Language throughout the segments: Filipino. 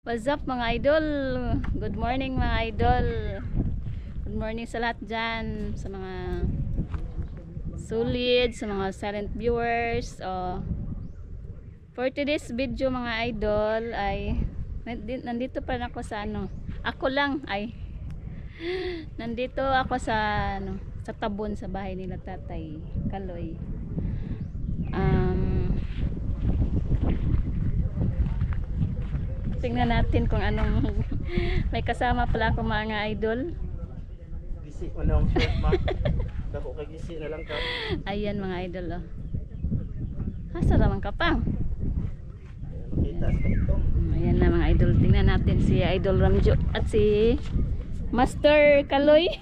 What's up mga idol? Good morning mga idol. Good morning sa lahat dyan, sa mga solid, sa mga silent viewers. For today's video mga idol ay nandito pa ako sa ako lang ay nandito ako sa sa Tabon, sa bahay nila Tatay Kaloy. Tingnan natin kung anong may kasama pala ako mga idol. Gisi mo lang short ma. Dako kay gisi na lang ka. Ayan mga idol Hasa naman ka pang. Makita sa itong. Ayan na mga idol. Tingnan natin si Idol Ramjo at si Master Kaloy.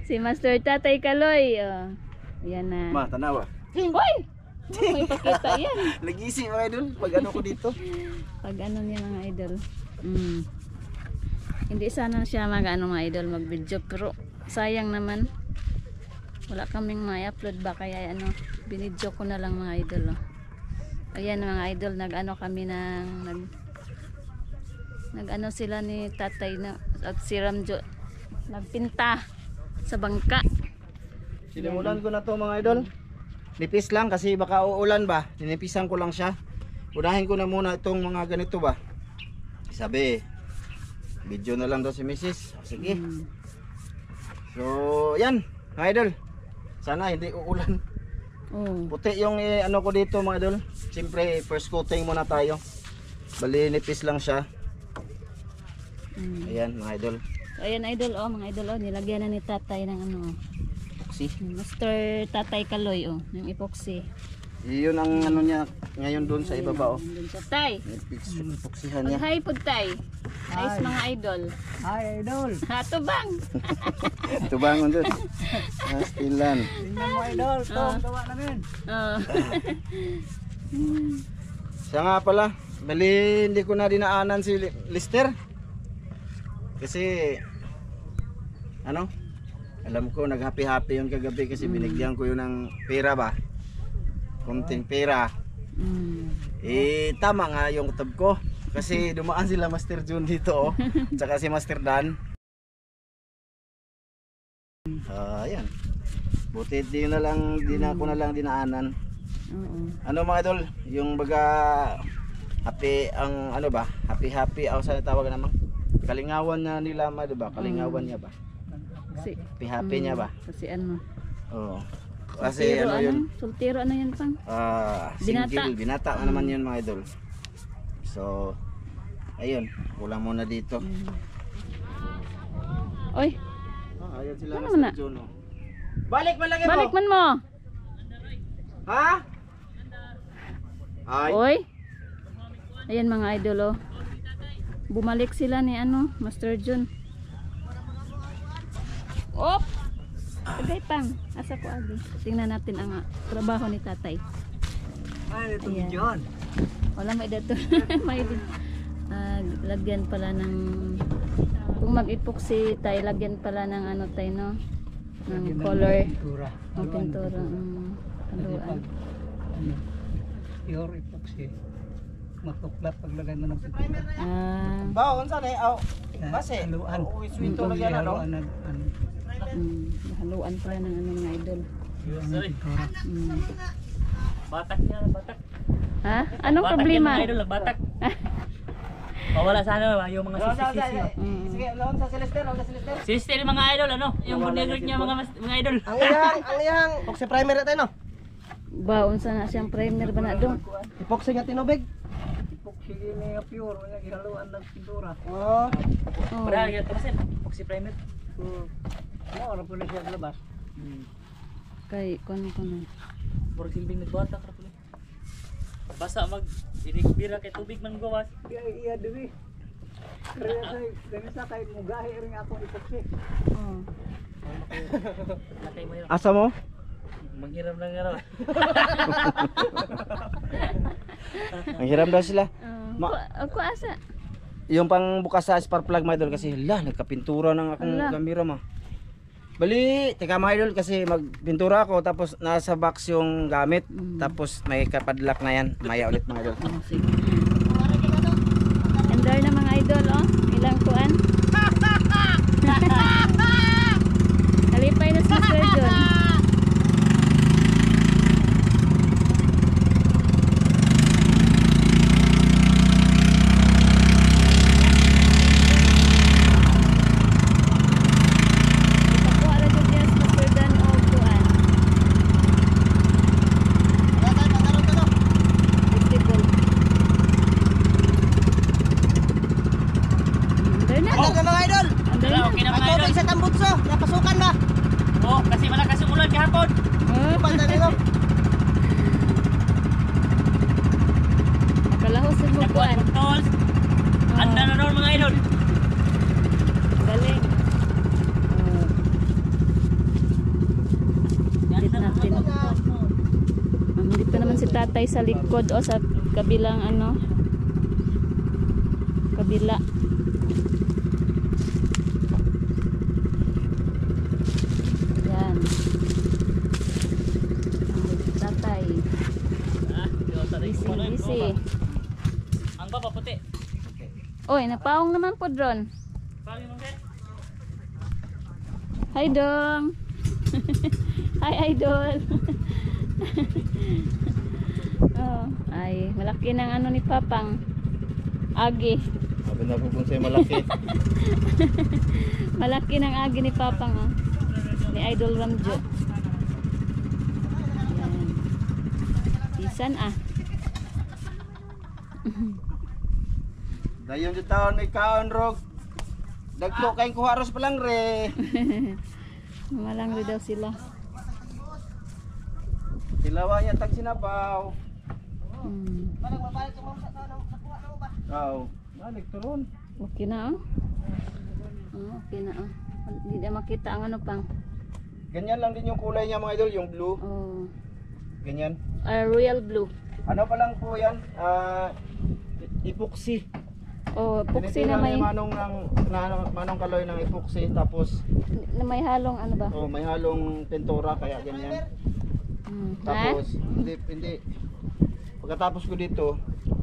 Si Master Tatay Kaloy. Ayan na. Ma, tanawa. Boy! May pakita yan. Lagisi mga idol pag ano ko dito. Pag ano niya mga idol. Hindi sana siya mga idol mag video, pero sayang naman wala kaming may-upload ba, kaya binidyo ko na lang mga idol. Ayan mga idol, nag kami ng nag sila ni Tatay at si Ramjo nagpinta sa bangka. Sinimulan ko na to mga idol. Nipis lang kasi baka uulan ba. Ninipisan ko lang siya. Unahin ko na muna itong mga ganito ba. Sabi, video na lang daw si Mrs. Sige. So, yan mga idol. Sana hindi uulan. Puti yung ano ko dito mga idol. Siyempre first coating muna tayo. Bali nipis lang siya. Ayan mga idol. Ayan idol, mga idol, nilagyan na ni Tatay ng Epoxy. Master Tatay Kaloy ng epoxy. Iyon ang ano niya ngayon doon sa ibaba Doon sa Tay. Epoxyhan niya. Hi po Tay. Nice mga idol. Hi idol. Hato bang. Tubangon doon. Stilan. Tingnan mo idol, tawa namin. Siya nga pala, bali hindi ko na dinaanan si Lister. Kasi alam ko nag-happy-happy yung kagabi kasi binigyan ko yun ng pera ba. Kunting pera. Tama nga yung tab ko. Kasi dumaan sila Master June dito tsaka si Master Dan. Ayan. Buti di na ko na lang dinaanan. Ano mga idol, yung baga happy ang happy sa tawag namang kalingawan na nila ma, diba? Kalingawan niya ba? Happy niya ba? Kasi Oo. Kasi yun? Soltero yan pang? Single, binata naman yun mga idol. So, ayun, kulang muna dito. Oy. Ayun sila Ano Master na? Juno. Balik man lagi mo. Balik man mo. Ha? Ay. Oy. Ayan mga idol Bumalik sila ni Master June. Op. Agay pang. Asa ko agi. Tingnan natin ang trabaho ni Tatay. Ay, ito Ayan. John. Wala may dato. May lagyan pala ng kung mag-epoxy tayo, lagyan pala ng tayo ng color, Pintura. ng pintura, haluan. Pure epoxy. Matuklat paglagay mo ng pintura. Ba, unsa na aw. Base. Haluan. Sweeto lagyan ano. Haluan pala ng mga idol. Sorry. Batak niya, batak. Ha? Anong problema? Idol, batak. Mawala sana yung mga sisi. Sige, lawan sa Celeste, Sisi yung mga idol, yung bunegrit niya mga idol. Ang iyang epoxy primer natin no. Baon sa na siyang primer ba na dong? Epoxy nga tinubig. Epoxy niya pure. Wala gihaluan ng pintura. Oh. Para lagyan ito kasi, epoxy primer. Ano po na siya labas? Kay kono. Murag silbing nagbatak ra pala. Basta inigbira kay tubig man gawas. Iya diri. Kaya ganisa kay mugahi ring ako epoxy. Nakay mo yun. Asa mo? Manghiram lang nga raw. Ang hiram daw sila. Ako asa. Yung pang bukas sa spark plug mga idol kasi nagkapintura ng akong Ala. camera ma. Bali, teka mga idol kasi magpintura ako tapos nasa box yung gamit. Tapos may kapadlock na yan. Maya ulit mga idol. Oh, sige. Andar na mga idol, oh. Ilang kuan. Kalipay na si Sir John. Ipakuha ra jud niya sa Sir Dan o kuan. Festival. Andar na. Andar na mga idol. Andar na. Okay na Ang mga idol. tubig sa tambutso, napasukan ba? Oo, kasi malakas yung ulan kahapon. Oh, Panta nito. nakalahos sa mo Nakuha kuan. yung tolls. Anda na doon mga idol. Galing. Edit natin. Dito naman si tatay sa likod o sa kabilang ano. Kabila. Yan. Tatay. Busy, busy. Ang baba puti. Oy, napaong naman po drone. Pagi mo sir. Hi dong. Hi idol. Oh, ay malaki ng ano ni Papang. Agi. Sabi na po kung sa'yo malaki. Malaki ng agi ni Papang oh. Ni Idol Ramjo. Yan. Isan ah. Dayon yung taon may kaon rog. Dagko kayong kuharos pa lang re. Malang rin daw sila. Tilawa niya tag sinabaw. Hmm. Parang mabalik ka ma'am sa kuha na mo ba? Oo. Balik turon. Okay na oh. Oh, okay na oh. Hindi na makita ang ano pang. Ganyan lang din yung kulay niya mga idol, yung blue. Oh. Ganyan. Royal blue. Ano pa lang po yan? Epoxy. Oh, epoxy Tinitira na may manong manong kaloy ng epoxy tapos may halong ano ba? may halong pintura kaya ganyan. Hmm. Tapos hindi pagkatapos ko dito,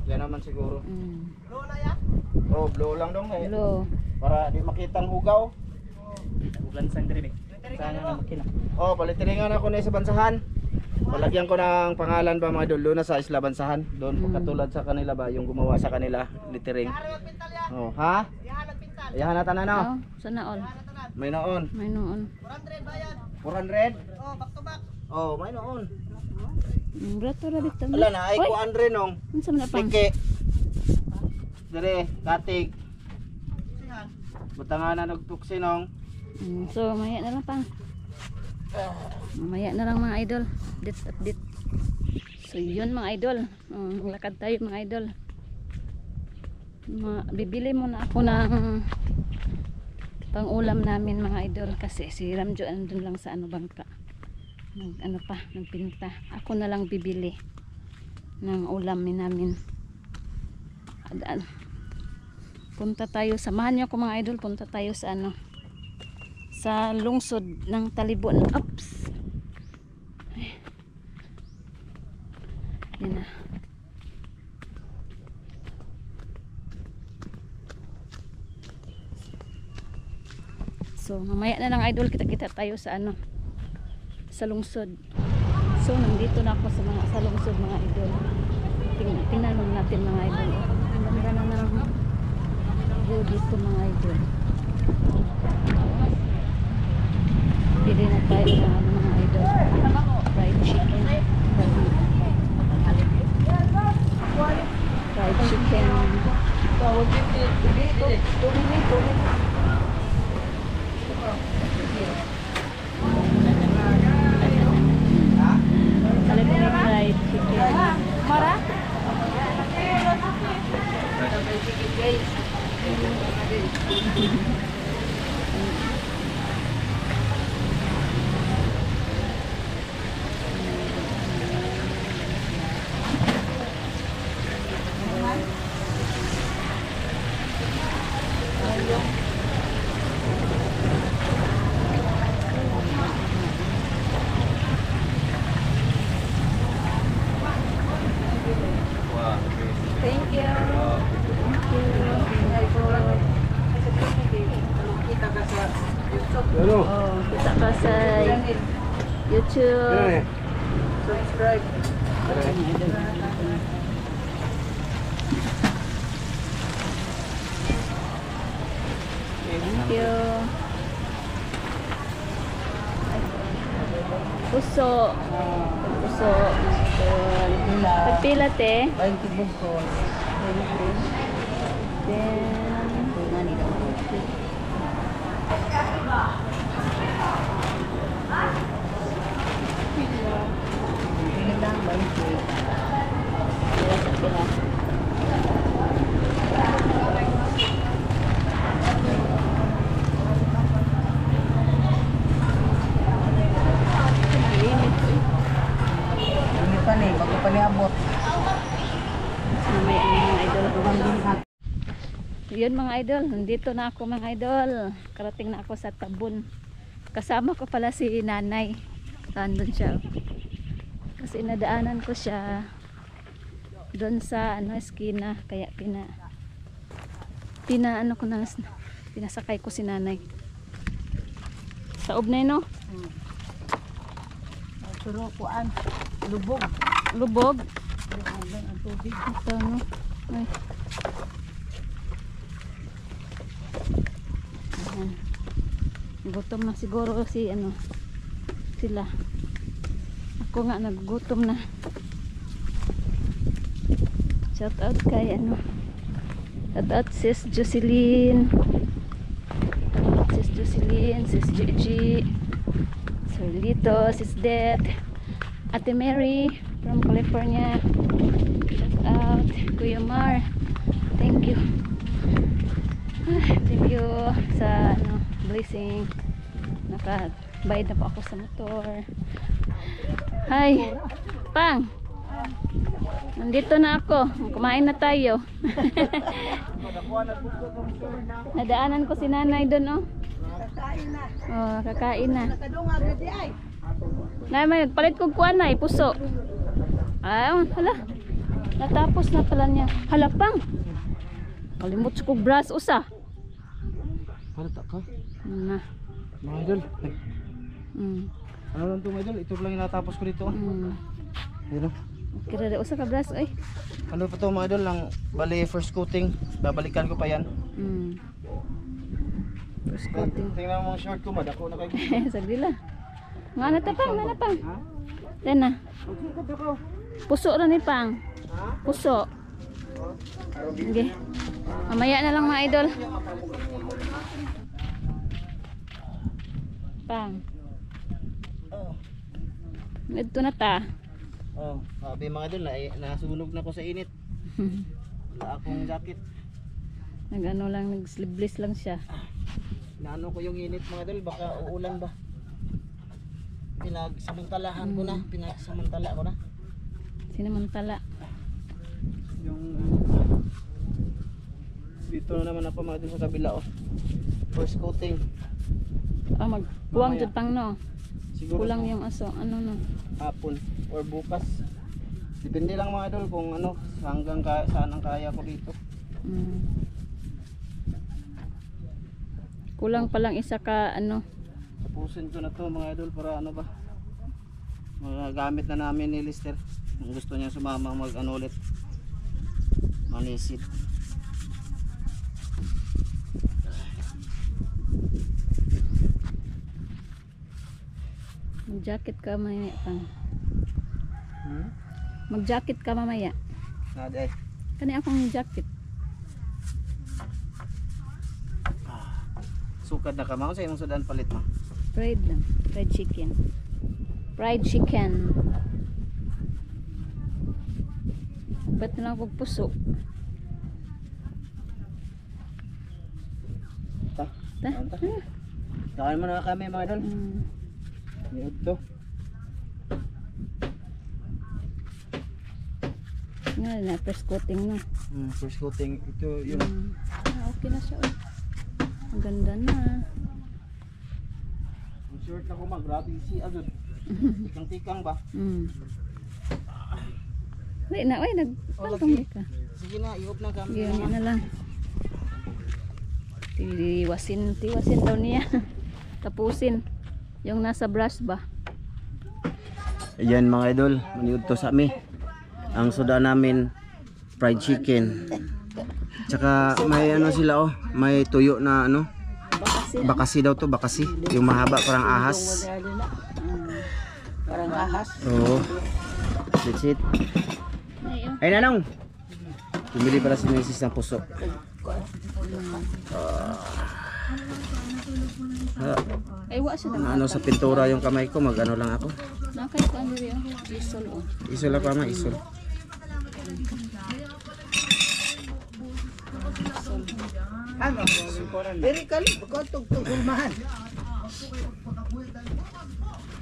yan naman siguro. Hmm. Blue na ya? Oh, blow lang dong eh. Hello. Para di makitang hugaw. Ulan sang diri. Sana na makina. Oh, palitiringan ako na sa bansahan. Palagyan ko ng pangalan ba mga idol doon na sa Isla Bansahan. Doon katulad sa kanila ba yung gumawa sa kanila littering. Harap pintal ya. Oh, ha? Yahan nagpintal. Ayahan natin na no. Oh, sana all. May noon. May noon. 400 bayad. 400. Oh, back to back. Oh, may noon. Brato ra dito. Ala na ay Oy, 400 nong. unsa man na pang? Pike. Dire, katig. Sihan. Butanganan og tuksi nong. So, maya na lang pang. Mamaya na lang mga idol. Update. So, yun mga idol. Lakad tayo mga idol. Bibili muna ako ng pang ulam namin mga idol. Kasi si Ramjo andun lang sa ano bangka. Nagpinta. Ako na lang bibili ng ulam namin. Punta tayo. Samahan niyo ako mga idol. Punta tayo sa ano. Sa lungsod ng Talibon. Oops. Yan na. So, mamaya na lang idol, kita-kita tayo sa ano, sa lungsod. So, nandito na ako sa lungsod mga idol. Tingnan natin mga idol. Ganda na ng view dito mga idol. Pili na tayo ng ano, mga idol. Fried chicken. Fried chicken. Talagang fried chicken. Mara? Thank you. Kita ka sa YouTube. Ano? Oh, kita ka sa YouTube. Subscribe. Thank you. Puso. Puso. Pagpila te. 20 bugkos. Then, Pili lang, 20. pila sa pila. Limit. Hindi pa ni, bago pa niabot. Mamaya ang mga idol. Tumangin Yun mga idol, nandito na ako mga idol. Karating na ako sa Tabun. Kasama ko pala si nanay. Nandun siya. Kasi nadaanan ko siya doon sa eskina. Kaya pinasakay ko si nanay. Sa ubnay no? Pero kuan, lubog. Lubog. Lubog lang ang tubig. Ito no? Ay. Ayan. Gutom na siguro sila. Ako nga nagugutom na. Shout out kay shout out sis Jocelyn, sis Gigi, Sir Lito, sis Det, Ate Mary from California. Shout out Kuya Mar. Thank you. Thank you sa blessing. Nakabayad na po ako sa motor. Hi Pang, nandito na ako, kumain na tayo. Nadaanan ko si nanay doon. Kakain na. Oh, kakain na. Nakadunga ready ay. May palit kong kuwan na puso. Hala, natapos na pala niya. Hala Pang, kalimut ko brush usa. Para ta ka? Na. Mga idol. Mm. Ano lang to mga idol? Ito lang yung natapos ko dito. Yun. Kira rin usa ka brush oy. Ano pa to mga idol? Lang bali first coating. Babalikan ko pa yan. First coating. Tingnan mo ang short ko, madako na kayo. Sagdi lang. Nga na tapang, nga na pang. Ha? Yan na. Magsikat ako. Puso ra ni Pang. Puso. Okay. Mamaya na lang mga idol. Pang. Oh. Ito na ta. Oh, sabi mga idol, nasunog na ko sa init. Wala akong jacket. Nag-ano lang, nag-sleeveless lang siya. Naano ko yung init mga idol, baka uulan ba. Pinagsamantalahan ko na, pinagsamantala ko na. Sinamantala. Yung dito na naman ako mga idol sa kabila oh. First coating. Magbuwang dyan Pang no. Siguro Kulang yung aso. Ano no. hapon or bukas. Depende lang mga idol kung ano, hanggang saan ang kaya ko dito. Kulang pa lang isa ka Tapusin ko na to mga idol para ano ba. Magagamit na namin ni Lister. Kung gusto niya sumama mag ulit. Manisid. Mag-jacket ka mamaya Pang. Hmm? Mag-jacket ka mamaya. Nade. Kani akong jacket. Sukad na ka mga sa inong sudan palit mo. Fried lang. Fried chicken. Fried chicken. Ba't na lang akong puso? Ta. Ta? Ta. Kain mo na kami mga idol. Yun to. Nga na, first coating no. First coating ito yung Okay na siya. Ang ganda na. ang short na ko mag grabe si agad. Tikang-tikang ba? Wait na, wait, nagpantong ka. Sige na, i-off na kami. Ganyan na lang. Tiwasin daw niya. Tapusin. Yung nasa brush ba? Ayan mga idol, maniud to sa amin. Ang suda namin, fried chicken. Tsaka may ano sila may tuyo na ano. Bakasi daw to, bakasi. Yung mahaba parang ahas. Parang ahas. Oo. That's it. Ay, Ay nanong. Bumili para si Mrs. ng puso. ay wa siya na. Ano sa pintura yung kamay ko, mag-ano lang ako. Nakay ko ano rin. Isol oh. Isol ako ama, isol. Ano? Very kali, bukod hulmahan.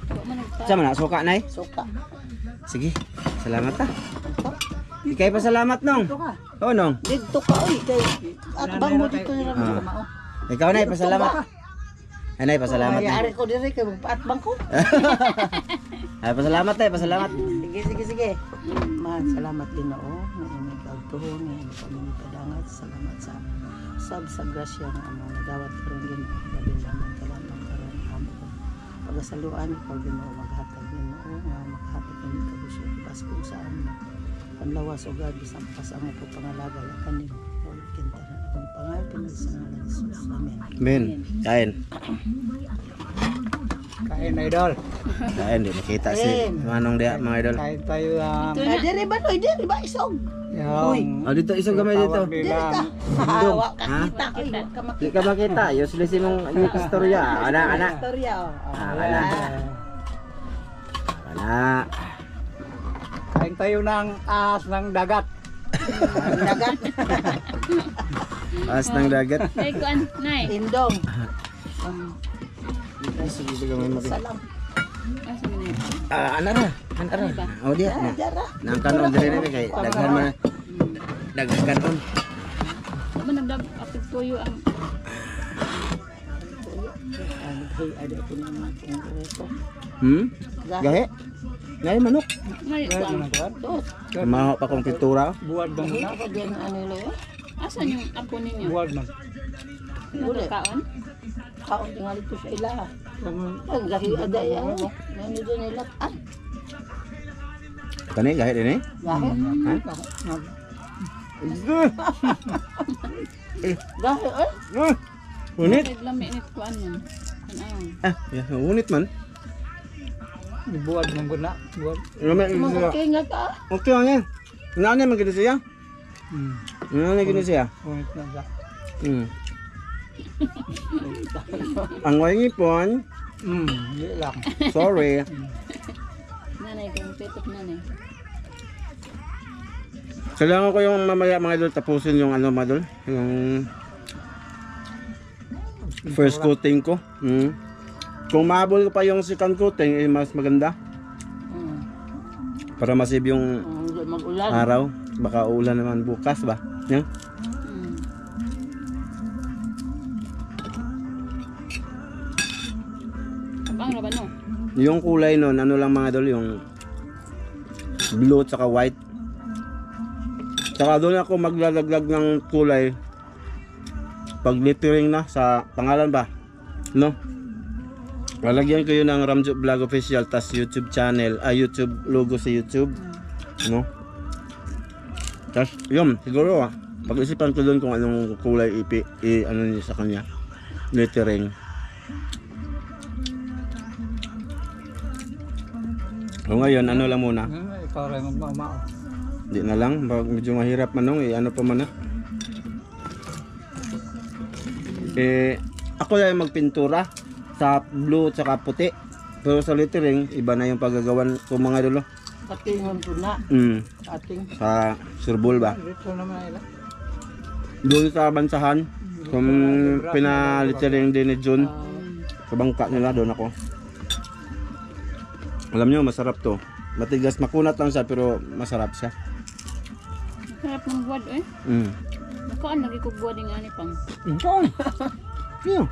Wa man nagpa. Sama na, suka na Suka. Sige, salamat ta. Ikay pa salamat nong. Ito ka. Oo nong. Dito ka, oy. At bang mo dito yung Ah. mao. Ikaw na, pasalamat. Ay, nay, pasalamat na. Mayari ko diri kay at bang ko. Ay, pasalamat tayo, pasalamat. Sige. Man, salamat Ginoo. Nga pagtuon nga kami padangat. Salamat sa grasya nga amo nagawat karon Ginoo. Dali naman kalamang karon amo. Pagasaluan ko Ginoo maghatag Ginoo nga makahatag kami kabusog basko saan panlawas ug bisan pasang po pangalaga kanin. Kinta na ang pangalan sa ngalan ni Jesus. Amen. Ben, kain. Kain idol. Kain, di nakita si Manong dia, mga idol. Kain tayo diri ba noy diri ba isog? Yung Oh, dito, isang gamay dito. diri Indong. Hawa Ha? kita oy ka Di ka makita, useless yung istorya. Ana. Istorya. Ana. Ana. Kain tayo ng ahas ng dagat. Dagat. As ng dagat. Ay ko an, nay. Indong. Sige, sige, gamay mo. Salam. Asa man yun? Ana ra. Ana ra. Oh, dia. Jara. Nang kanon diri na kay daghan man. Daghan kanon. Wa man nagdag apig tuyo ang Hey, ada ko naman ito. Gahe? Ngay manok. ngay ko ang. Maho pa kong pintura. Buwad bang na? Ako din ano lo. Asan yung apo ninyo? Buwad man. Nagkaon? Kaon tingali to sa ila. Ang gahi ada ya. Nani do nila an. Kani gahe din eh. Gahi. Ha? Gahi eh. Unit. Ay lami nit ko an. Kunaon. Ah, ya, unit man. Buwad man guna. Buwad. Ramay Okay nga ka. Okay lang yan. Nana man gid siya. Nana gid siya. Unit na sa. Ang waing ipon, Di lang. sorry. Nanay kung petop nanay. Kailangan ko yung mamaya mga idol tapusin yung ano mga idol, yung first coating ko. Kung mahabol ko pa yung second coating, eh, mas maganda. Para masave yung Mag-ulan. araw. Baka uulan naman bukas ba? Yan. Abang ra ba no? Yung kulay nun, ano lang mga idol, yung blue at saka white. Saka doon ako maglalaglag ng kulay pag lettering na sa pangalan ba, no? Lalagyan ko yun ng Ramjo Vlog Official, tas YouTube channel, YouTube logo sa YouTube, no? Tas yun, siguro pag-isipan ko doon kung anong kulay ano niya sa kanya, lettering. O ngayon, ano lang muna? Ikaw rin magmamao. Hindi na lang, medyo mahirap manong, ano pa man na. Ako lang magpintura sa blue at saka puti. Pero sa lettering, iba na yung paggagawan ko mga dulo. Katingon po na. Ating. Sa surbol ba? Dito naman ila. Doon sa bansahan, kung pinalittering din ni June, sa bangka nila, doon ako. Alam nyo, masarap to. Matigas, makunat lang siya, pero masarap siya. Sarap ng buwad eh. Nakaan lagi ko buwad ng ani pang. Saan? Yeah.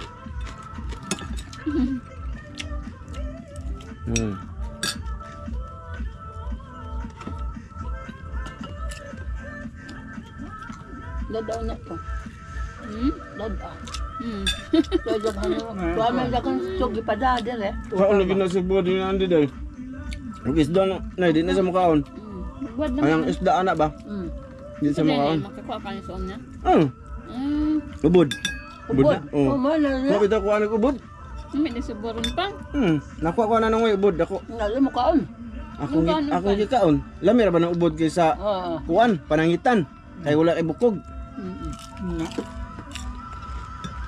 Dadaw na to. Hmm? Dadaw. Hmm. Dadaw ano. Kuha man dakan sugi pa dader eh. Kaon lagi na sa buwan din andi day. Ang isda na di na sa mukaon. Buwad lang. Ayang isda anak ba? Di sa mukaon. Makakuha ka niya sa niya. Ubod. Ubod na. Oh, mana na. Kapit ako anak ubod. May nasuburon pa. Nakuha ko na nang ubod ako. Nalo mo kaon. Ako gikaon. Lami ra ba ng ubod kaysa Oo. kuan panangitan. Kay wala kay bukog.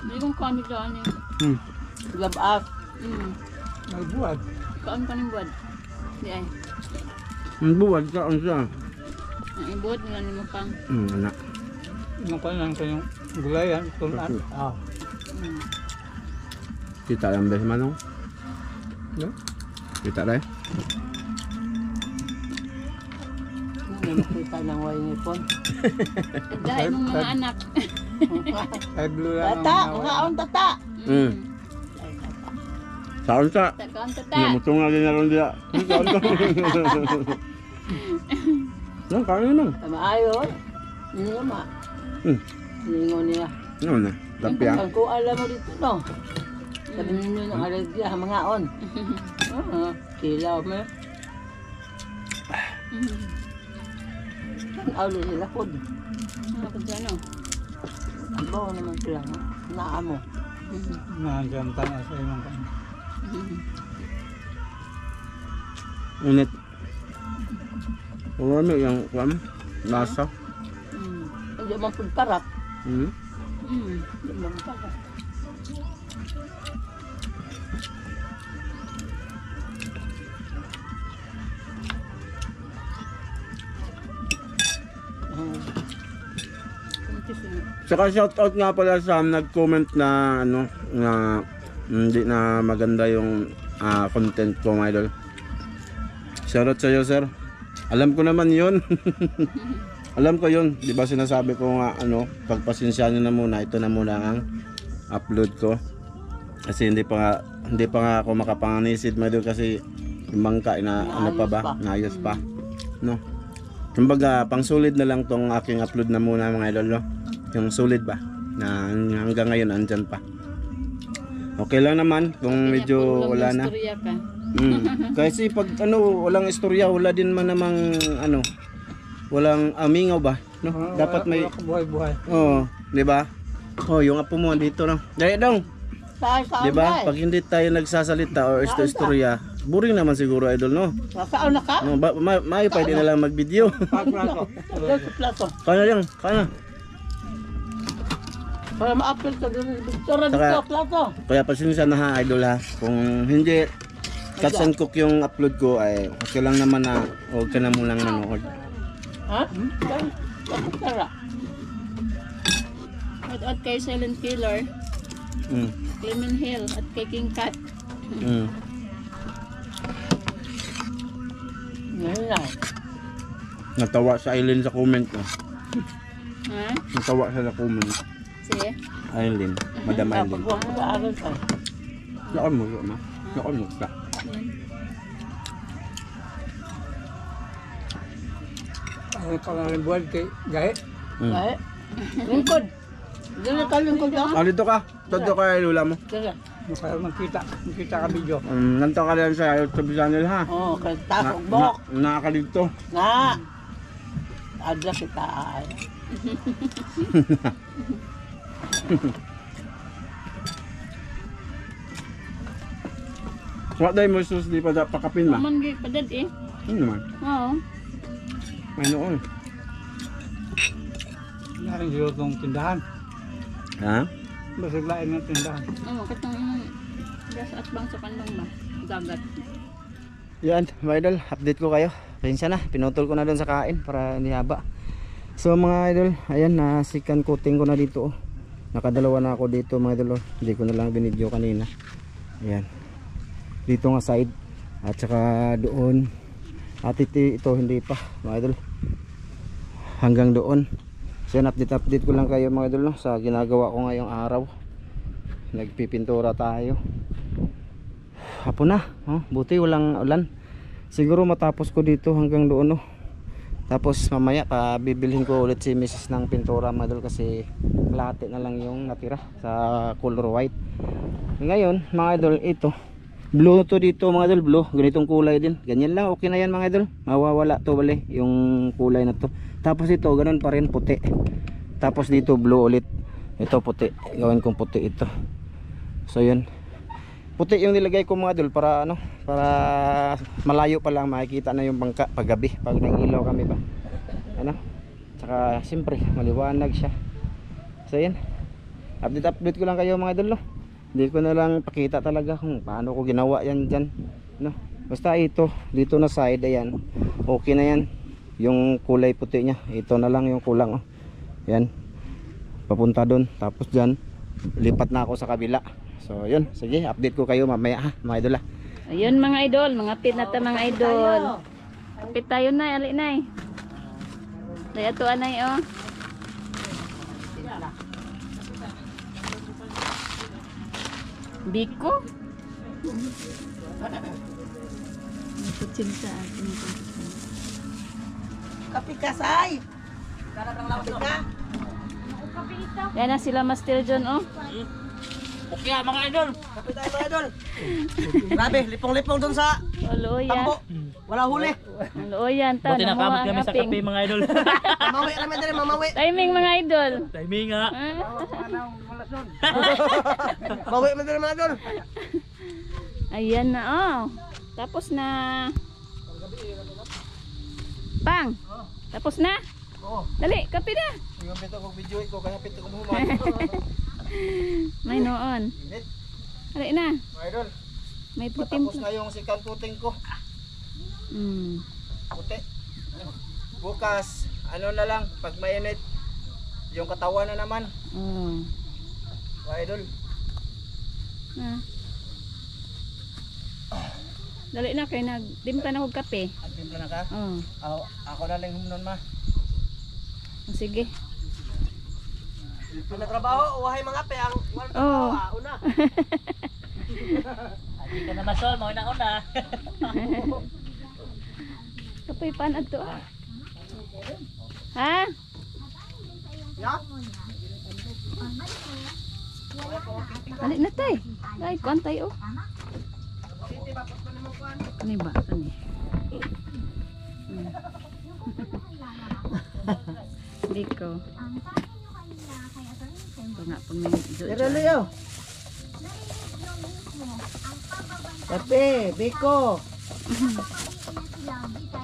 Hindi kong kami daan yung... Labas. Nagbuwag. Kaan ka ng buwad. Di ay. Ang buwad kaon siya. Ang ibuwad nga ni mo pang. Anak. Nakuha ko yung gulayan. Tulan. Kita lang ba si Manong? No? Kita rin. Hindi makita ng way ni Pon. Dahil mong mga anak. Tata, ngaon tata. Saan sa? Kaan tata. Namutong nga din na rin dia. Saan sa? Nang kaya nang. Tama ayo. Ini ma. Ningon niya. Ano na? Tapi ah. Ang ko alam mo dito no. Sabi ninyo ng alergia mga on. Kilaw mo. Ang aulo nila pod. Ako dyan o. Ang bawa naman sila. Naa mo. Nandiyan tanga sa imong kan. Unit. Ano yung kuam? Lasa. Hindi man pod parak. Hmm. Hindi man parak. Saka shoutout nga pala sa nag-comment na ano na hindi na maganda yung content ko mga idol. Shoutout sa iyo sir. Alam ko naman yun. Alam ko yun. Di ba sinasabi ko nga ano, pagpasensya nyo na muna. Ito na muna ang upload ko. Kasi hindi pa nga ako makapanganisid mga idol kasi yung bangka na ano pa ba? Naayos pa. No? Kumbaga pang solid na lang tong aking upload na muna mga idol no? Yung solid ba na hanggang ngayon andyan pa. Okay lang naman kung medyo wala na. Kasi pag ano walang istorya wala din man namang ano walang amingaw ba no? Dapat may buhay-buhay. Oo, di ba? Oh, yung apo mo dito no. Dahil dong. Di ba? Pag hindi tayo nagsasalita o istorya, boring naman siguro idol no. Saan na ka? No, may pwede na lang mag-video. Plato. Kaya lang, kaya. Para ma-upload ka doon. Victoria dito, plato. Kaya pasensya na ha idol ha. Kung hindi cut and cook yung upload ko ay okay lang naman na huwag ka na munang nanood. Ha? Tara. At kay Silent Killer, Clement Hill, at kay King Cat. Ngayon na. Natawa sa Aileen sa comment no. Ha? Natawa siya sa comment. Si? Aileen, Madam Aileen. Pagwag mo sa aral ka. Lakon mo, ma. Lakon mo ka. Ang pangalan buwan kay Gahe. Ay. Lingkod. Diyan ka lingkod ka. Dito ka. Todo ka lula mo. Diyan. Mukha makita ka video. Nanto ka lang sa YouTube channel ha. Oh, kay tasok bok. Nakakalito. Nga. Adla kita ay. What day mo sus di pa pakapin ma? Naman gay padad eh. Ano naman? Oo. May noon. Narin dito itong tindahan. Ha? Basig lain ng tindahan. Oo, katong yung gas at bang sa kandang ba? Dagat. Yan, mga idol, update ko kayo. Pasensya na, pinutol ko na doon sa kain para hindi haba. So mga idol, ayan, nasikan coating ko na dito. Oh. Nakadalawa na ako dito mga idol. Oh. Hindi ko na lang binidyo kanina. Ayan. Dito nga side. At saka doon. At ito hindi pa mga idol. Hanggang doon. So yan, update ko lang kayo mga idol no, sa ginagawa ko ngayong araw. Nagpipintura tayo. Hapon na, oh, buti walang ulan. Siguro matapos ko dito hanggang doon no. Tapos mamaya bibilhin ko ulit si Mrs. ng pintura mga idol kasi kalahati na lang yung natira sa color white. Ngayon mga idol, ito blue to dito mga idol, blue, ganitong kulay din. Ganyan lang, okay na yan mga idol. Mawawala to bali yung kulay na to. Tapos ito ganun pa rin, puti. Tapos dito blue ulit. Ito puti, gawin kong puti ito. So yun, puti yung nilagay ko mga idol para ano, para malayo pa lang makikita na yung bangka paggabi pag nangilaw kami ba. Ano? Tsaka siyempre maliwanag siya. So yun, update ko lang kayo mga idol, no? Hindi ko na lang pakita talaga kung paano ko ginawa yan dyan, no? Basta ito, dito na side, ayan, okay na yan. Yung kulay puti nya, ito na lang yung kulang, oh. Yan, papunta doon. Tapos dyan, lipat na ako sa kabila. So yun, sige, update ko kayo mamaya ha, mga idol ha. Ayun mga idol, mga pit na ta mga idol. Kapit tayo na, ali na. Daya to anay oh. Biko. Kucing sa atin. Kapi ka, say. Kapi ka. Yan na sila Master John oh. Okay mga idol. Kapi tayo mga idol. Grabe, lipong-lipong dun sa Oloyan. tambo. Wala huli. Oloyan ta. Buti nakamot kami sa kape mga idol. Mamawi kami din, mamawi. Timing mga idol. Timing nga. Mamawi kami din mga idol. Ayan na oh. Tapos na. Pang. Tapos na. Oo. Dali, kape na. Yung pito kong video ko, kaya pito kong human. May noon. Init, Dali na. mga idol, May putim. tapos na yung second coating ko. Puti. Bukas, ano na lang, pag mainit, yung katawan na naman, Oh. mga idol. Ah. Dali na kay nagdimpla na og kape. Ang timpla na ka? Oh. Ako na lang humnon ma. Sige. Pag natrabaho, uwahay mga pe, ang walang Oh. trabaho, una. Hindi ka na masol, mga una. Kape pan adto. Ha? Ya? Dali na tay. Ay, kuantay oh. Kani ba? Kani. Biko. Nga po may Pero Leo. Kape, biko.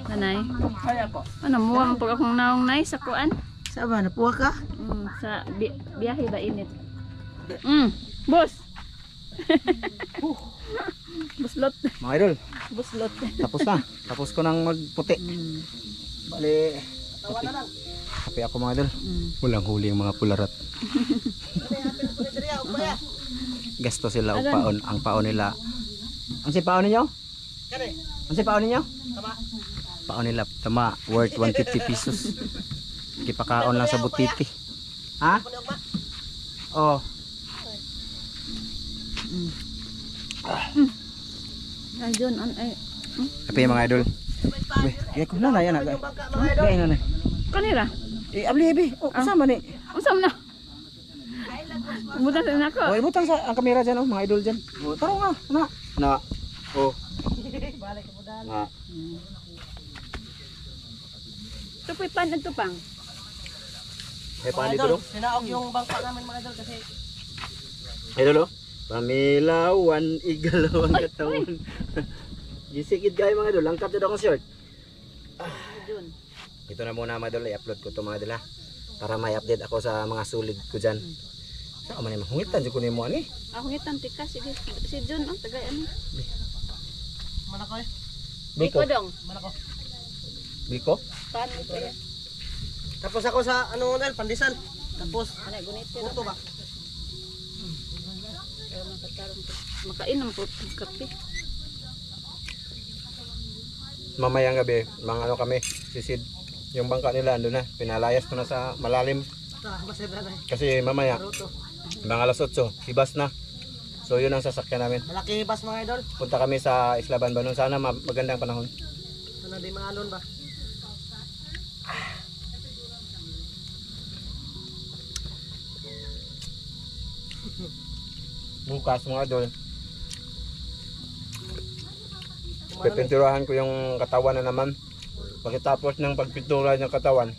Nanay. Kaya po. Ano mo ang pag akong naong nay sa kuan? Saba, napuha ka? Sa biyahe ba init? Boss. Buslot. Mga idol, Buslot. tapos na. Tapos ko nang magputi. Bali, Tawa na lang. kape ako mga idol. Walang huli yung mga pularat. Gasto sila og paon. Ang paon nila. Ang si paon ninyo? Kani? Ang si paon ninyo? Tama. Paon nila, tama, worth 150 pesos. Kipakaon lang sa butiti. Ha? Kuno ma. Oh. Ay, John, ay. Kape mga idol. Kaya ko na yan. Yung bangka mga idol. Kaya na. Kanira? Abli, abi. Oh, kasama ni. Usam na. Buta sa nako. Oh, ibutang sa ang kamera dyan, oh, mga idol dyan. Oh, taro nga, na. Na. Oh. Balik mo dali. Na. Tupoy pan adto pang. Eh, paano dito, Idol, no? sinaog yung bangka namin mga idol kasi Idol, oh. Pamilawan, igalawang katawan. Gisikid kayo mga idol. Langkat dito akong shirt. John. Ito na muna mga idol. I-upload ko ito mga idol, ha. Para may update ako sa mga sulit ko dyan. Saan man yung mahungitan dyan ko ni mo, ani? Ako ngitan tika sige. Si John ang tagay ano. manako eh. Biko dong. Manako. Biko? Pan ito ya. Tapos ako sa ano nel pandisan. Tapos Ana gunit puto ba? Makainom po kape. Mamayang gabi, mga ano kami, sisid. Yung bangka nila, andun na. Pinalayas ko na sa malalim. Ah, masaya na. Kasi mamaya, Ruto. mga alas 8, hibas na. So yun ang sasakyan namin. Malaki bus mga idol. Punta kami sa Isla Banbanong. Sana magandang panahon. Sana di maalon ba? Bukas mga idol. Pipinturahan ko yung katawan na naman. Pagkatapos ng pagpintura ng katawan,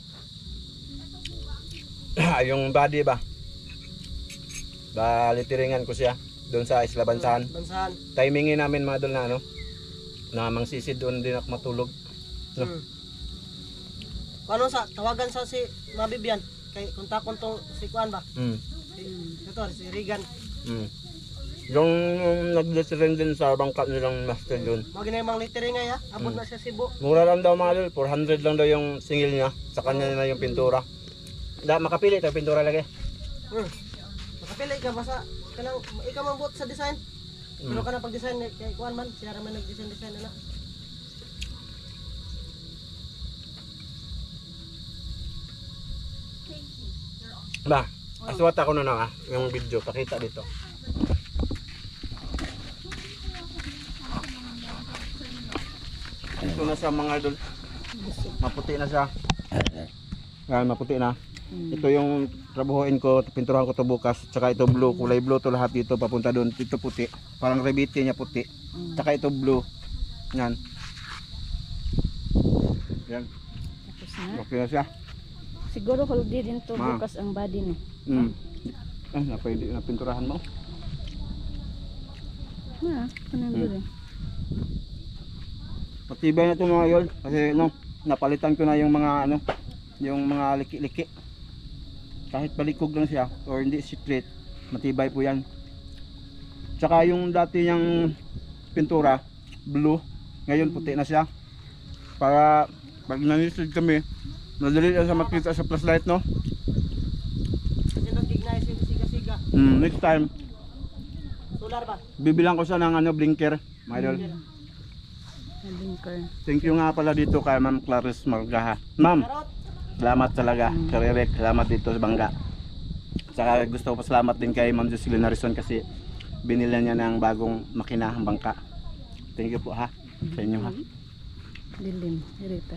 yung body ba? Balitiringan ko siya doon sa Isla Bansahan. Bansahan. Timingin namin mga idol na ano, na mangsisid doon din ako matulog. No? Paano sa tawagan sa si Mabibyan? Kay kontakon tong si Kuan ba? Ito si Regan. Yung nag-litirin din sa bangka nilang master doon. Mao ginay mang litering nga ya. Abot na siya Cebu. Mura lang daw mga idol, 400 lang daw yung singil niya. Sa kanya na yung pintura. Makapili tayo pintura lagi. Makapili ka basta kanang ikaw man buot sa design. Pero kana pag-design kay Kuan man, siya ra man nag-design na. Ba, aswat ako na yung video, pakita dito. Ito na siya mga idol. Maputi na siya. Yan, maputi na. Ito yung trabahoin ko, pinturahan ko to bukas. Tsaka ito blue, kulay blue to lahat dito papunta doon. Ito puti. Parang rebite niya puti. Tsaka ito blue. Yan. Yan. Tapos na. Okay na siya. Siguro huldi din to Ma. bukas ang body no. Pwede na pinturahan mo. Ha, kanang dito. Matibay na ito mga yun. Kasi no, napalitan ko na yung mga ano, yung mga liki-liki. Kahit balikog lang siya or hindi straight, matibay po yan. Tsaka yung dati niyang pintura, blue, ngayon puti na siya. Para pag nanisid kami, madali lang sa makita sa flashlight, no? Kasi nang tignay si siga-siga. Next time, Solar ba? bibilang ko siya ng ano, blinker, mga idol. Linker. Thank you nga pala dito kay Ma'am Clarice Margaha. Ma'am, Karot. salamat talaga. Sir Eric, salamat dito sa Bangga. Saka gusto ko pa salamat din kay Ma'am Jocelyn Narison kasi binila niya ng bagong makina ang bangka. Thank you po ha. Sa inyo ha. Dilim, dirita.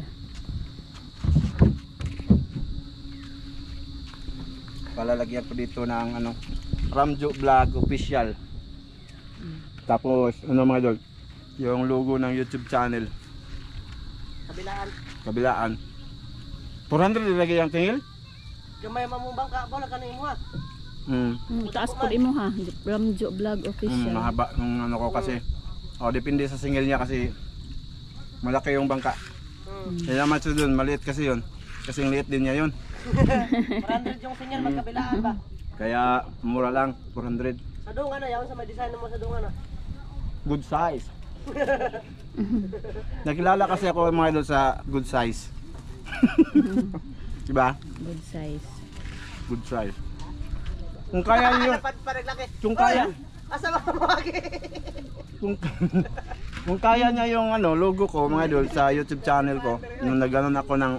Palalagyan ko dito ng ano, Ramjo Vlog Official. Tapos ano mga idol, yung logo ng YouTube channel, Kabilaan. kabilaan. 400 ilagay ang tingil? Gamay mamong bangka ba na kanimo ha? Taas po imo ha. Ramjo Vlog Official. Mahaba yung ano ko kasi. Depende sa singil niya kasi malaki yung bangka. Kaya naman siya dun, maliit kasi yun. Kasing liit din niya yun. 400 yung sinyal magkabilaan ba? Kaya mura lang, 400. Sa dungan na yawan sa may design mo sa dungan na. Good size. Nakilala kasi ako mga idol sa good size. Diba? Good size. Good size. Kung kaya niyo, Panaglaki. kung kaya, Asa ba mawagi? kung, kung kaya niya yung ano, logo ko mga idol sa YouTube channel ko, nung nagganon ako ng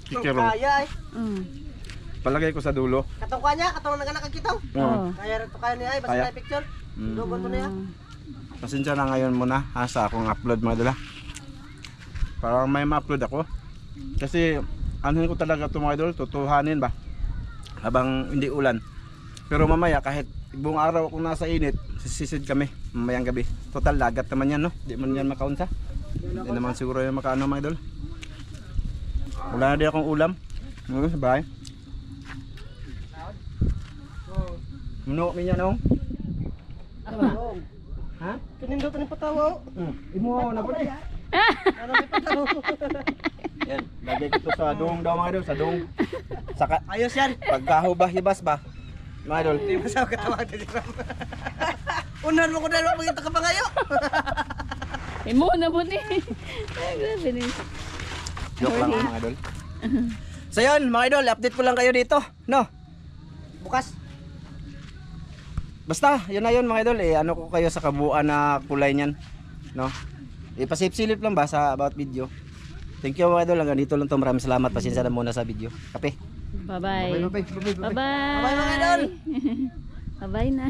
kikiro, Kaya palagay ko sa dulo. Katong kanya, katong naganak kitong. Oh. Kaya to kaya niya ay basta Kaya. na picture. Mm. Logon mo niya. Pasensya na ngayon muna ha, sa akong upload mga idol ha. Para may ma-upload ako. Kasi anuhin ko talaga ito mga idol, tutuhanin ba habang hindi ulan. Pero mamaya kahit buong araw kung nasa init, sisisid kami mamayang gabi. Total dagat naman yan, no? Di man yan makaunsa. Hindi naman siguro yan makaano mga idol. Wala na din akong ulam. Bye. Muno minyan oh. Ha? Kanindo to ni patawa. Imo na po. Ano ni patawa? Yan, lagay ko to sa dong daw mga idol, sa dong. Saka Ayos yan. pagkahubas-hibas ba? Mga idol. Di ba sa katawag ni Ram? Unan mo ko dalo magita ka pangayo. Imo na po ni. Ay, grabe ni. Joke lang mga idol. So yun mga idol, update ko lang kayo dito, no? Bukas. Basta, yun na yun mga idol, ano ko kayo sa kabuuan na kulay niyan, no? Pasilip-silip lang ba sa about video. Thank you mga idol, hanggang dito lang to. Maraming salamat, pasensya na muna sa video. Kape. Bye-bye. Bye-bye. Bye-bye. Bye mga idol. Bye-bye na.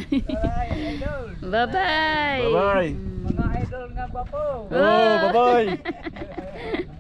Bye-bye. Bye-bye. Mga idol nga ba po? Oh, bye-bye.